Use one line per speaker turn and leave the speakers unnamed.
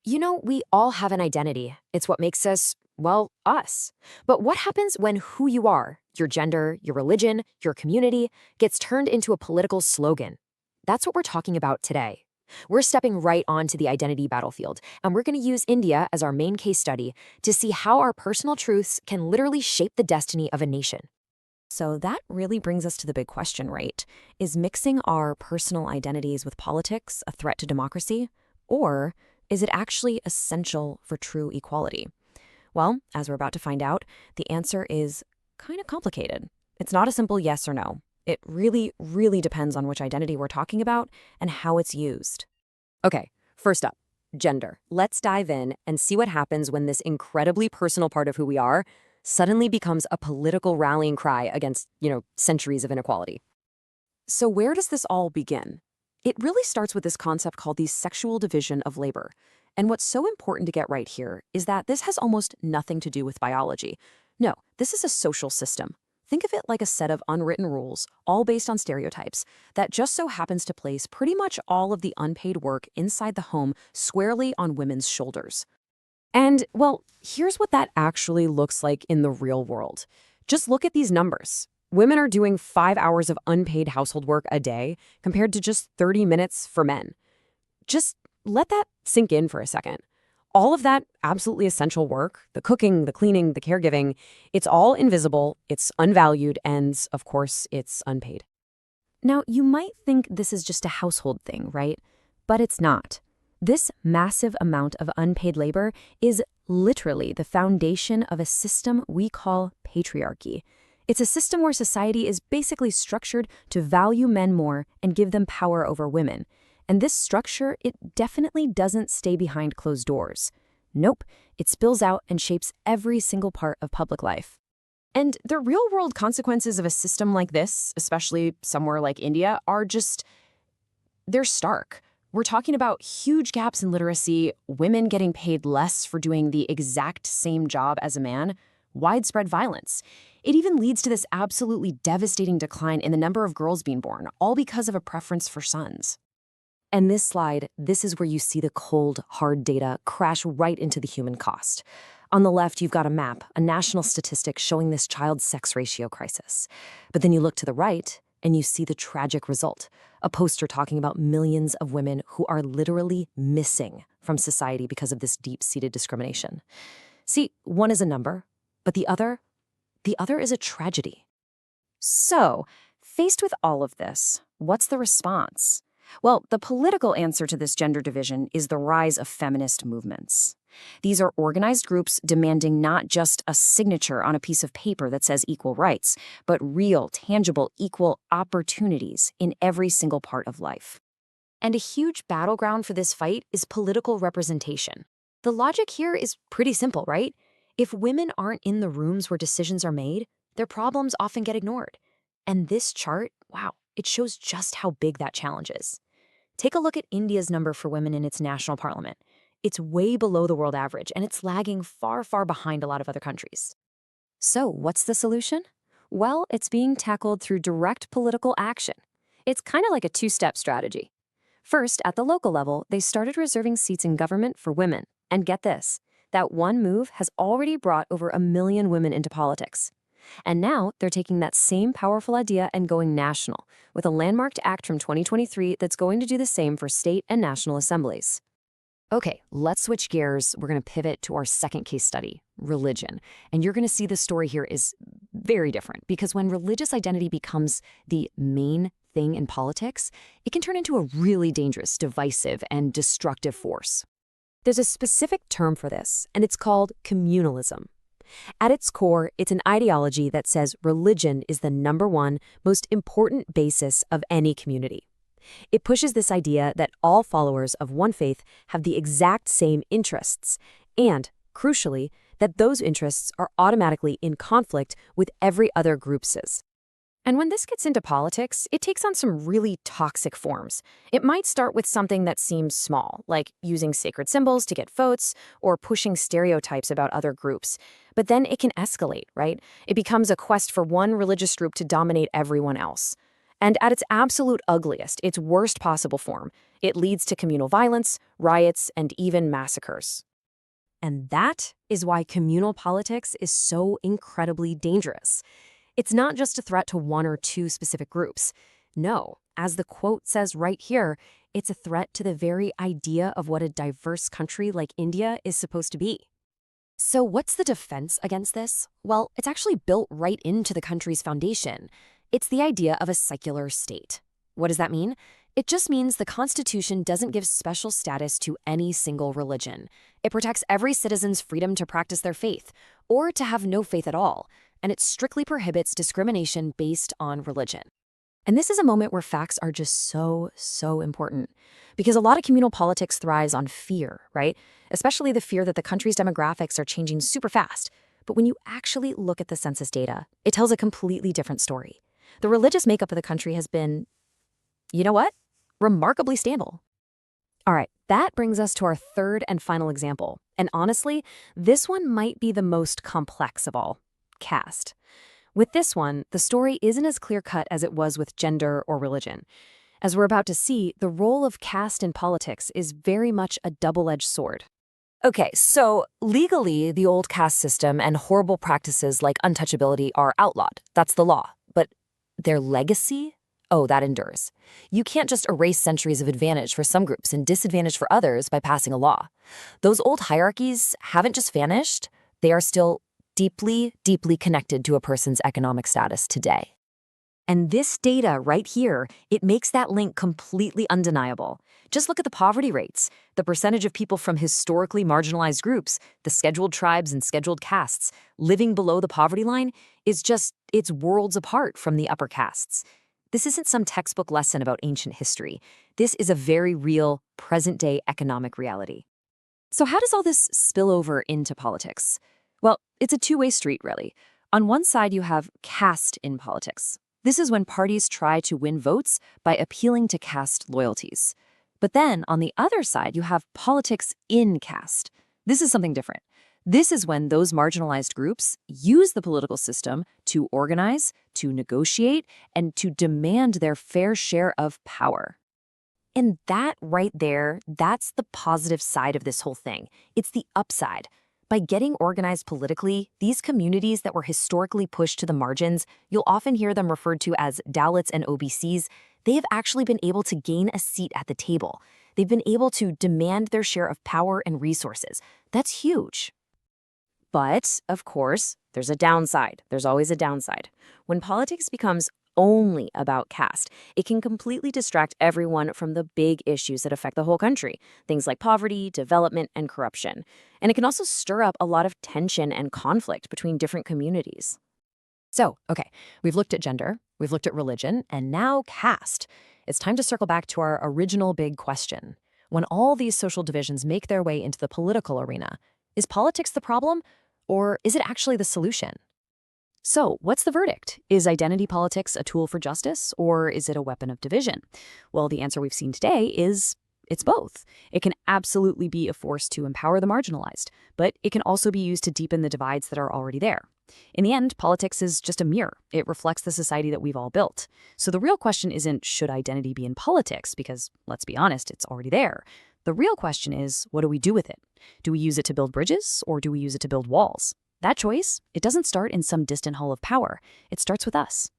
You know, we all have an identity. It's what makes us, well, us. But what happens when who you are, your gender, your religion, your community, gets turned into a political slogan? That's what we're talking about today. We're stepping right onto the identity battlefield, and we're going to use India as our main case study to see how our personal truths can literally shape the destiny of a nation.
So that really brings us to the big question, right? Is mixing our personal identities with politics a threat to democracy? Or is it actually essential for true equality? Well, as we're about to find out, the answer is kind of complicated. It's not a simple yes or no. It really, really depends on which identity we're talking about and how it's used.
Okay, first up, gender. Let's dive in and see what happens when this incredibly personal part of who we are suddenly becomes a political rallying cry against, centuries of inequality.
So where does this all begin? It really starts with this concept called the sexual division of labor. And what's so important to get right here is that this has almost nothing to do with biology. No, this is a social system. Think of it like a set of unwritten rules, all based on stereotypes, that just so happens to place pretty much all of the unpaid work inside the home squarely on women's shoulders. And, well, here's what that actually looks like in the real world. Just look at these numbers. Women are doing 5 hours of unpaid household work a day compared to just 30 minutes for men. Just let that sink in for a second. All of that absolutely essential work, the cooking, the cleaning, the caregiving, it's all invisible, it's unvalued, and, of course, it's unpaid. Now, you might think this is just a household thing, right? But it's not. This massive amount of unpaid labor is literally the foundation of a system we call patriarchy. It's a system where society is basically structured to value men more and give them power over women. And this structure, it definitely doesn't stay behind closed doors. Nope, it spills out and shapes every single part of public life. And the real-world consequences of a system like this, especially somewhere like India, they're stark. We're talking about huge gaps in literacy, women getting paid less for doing the exact same job as a man, widespread violence. It even leads to this absolutely devastating decline in the number of girls being born, all because of a preference for sons. And this slide, this is where you see the cold, hard data crash right into the human cost. On the left, you've got a map, a national statistic showing this child sex ratio crisis. But then you look to the right, and you see the tragic result, a poster talking about millions of women who are literally missing from society because of this deep-seated discrimination. See, one is a number, but the other is a tragedy. So, faced with all of this, what's the response? Well, the political answer to this gender division is the rise of feminist movements. These are organized groups demanding not just a signature on a piece of paper that says equal rights, but real, tangible, equal opportunities in every single part of life. And a huge battleground for this fight is political representation. The logic here is pretty simple, right? If women aren't in the rooms where decisions are made, their problems often get ignored. And this chart, wow, it shows just how big that challenge is. Take a look at India's number for women in its national parliament. It's way below the world average, and it's lagging far, far behind a lot of other countries. So what's the solution? Well, it's being tackled through direct political action. It's kind of like a two-step strategy. First, at the local level, they started reserving seats in government for women. And get this, that one move has already brought over 1 million women into politics. And now they're taking that same powerful idea and going national, with a landmarked act from 2023 that's going to do the same for state and national assemblies. Okay, let's switch gears. We're going to pivot to our second case study, religion. And you're going to see the story here is very different, because when religious identity becomes the main thing in politics, it can turn into a really dangerous, divisive, and destructive force. There's a specific term for this, and it's called communalism. At its core, it's an ideology that says religion is the number one, most important basis of any community. It pushes this idea that all followers of one faith have the exact same interests, and, crucially, that those interests are automatically in conflict with every other group's. And when this gets into politics, it takes on some really toxic forms. It might start with something that seems small, like using sacred symbols to get votes or pushing stereotypes about other groups. But then it can escalate, right? It becomes a quest for one religious group to dominate everyone else. And at its absolute ugliest, its worst possible form, It leads to communal violence, riots, and even massacres. And that is why communal politics is so incredibly dangerous. It's not just a threat to one or two specific groups. No, as the quote says right here, it's a threat to the very idea of what a diverse country like India is supposed to be. So what's the defense against this? Well, it's actually built right into the country's foundation. It's the idea of a secular state. What does that mean? It just means the Constitution doesn't give special status to any single religion. It protects every citizen's freedom to practice their faith, or to have no faith at all, and it strictly prohibits discrimination based on religion. And this is a moment where facts are just so important. Because a lot of communal politics thrives on fear, right? Especially the fear that the country's demographics are changing super fast. But when you actually look at the census data, it tells a completely different story. The religious makeup of the country has been, you know what? Remarkably stable. All right, that brings us to our third and final example. And honestly, this one might be the most complex of all: caste. With this one, the story isn't as clear-cut as it was with gender or religion. As we're about to see, the role of caste in politics is very much a double-edged sword. Okay, so legally, the old caste system and horrible practices like untouchability are outlawed. That's the law. But their legacy? Oh, that endures. You can't just erase centuries of advantage for some groups and disadvantage for others by passing a law. Those old hierarchies haven't just vanished, they are still deeply connected to a person's economic status today. And this data right here, it makes that link completely undeniable. Just look at the poverty rates. The percentage of people from historically marginalized groups, the scheduled tribes and scheduled castes, living below the poverty line it's worlds apart from the upper castes. This isn't some textbook lesson about ancient history. This is a very real, present-day economic reality. So how does all this spill over into politics? Well, it's a two-way street, really. On one side, you have caste in politics. This is when parties try to win votes by appealing to caste loyalties. But then, on the other side, you have politics in caste. This is something different. This is when those marginalized groups use the political system to organize, to negotiate, and to demand their fair share of power. And that right there, that's the positive side of this whole thing. It's the upside. By getting organized politically, these communities that were historically pushed to the margins, you'll often hear them referred to as Dalits and OBCs, they have actually been able to gain a seat at the table. They've been able to demand their share of power and resources. That's huge. But, of course, there's a downside. There's always a downside. When politics becomes only about caste, it can completely distract everyone from the big issues that affect the whole country, things like poverty, development, and corruption. And it can also stir up a lot of tension and conflict between different communities. So, okay, we've looked at gender, we've looked at religion, and now caste. It's time to circle back to our original big question. When all these social divisions make their way into the political arena, is politics the problem, or is it actually the solution? So, what's the verdict? Is identity politics a tool for justice, or is it a weapon of division? Well, the answer we've seen today is it's both. It can absolutely be a force to empower the marginalized, but it can also be used to deepen the divides that are already there. In the end, politics is just a mirror. It reflects the society that we've all built. So the real question isn't, should identity be in politics? Because, let's be honest, it's already there. The real question is, what do we do with it? Do we use it to build bridges, or do we use it to build walls? That choice, it doesn't start in some distant hall of power. It starts with us.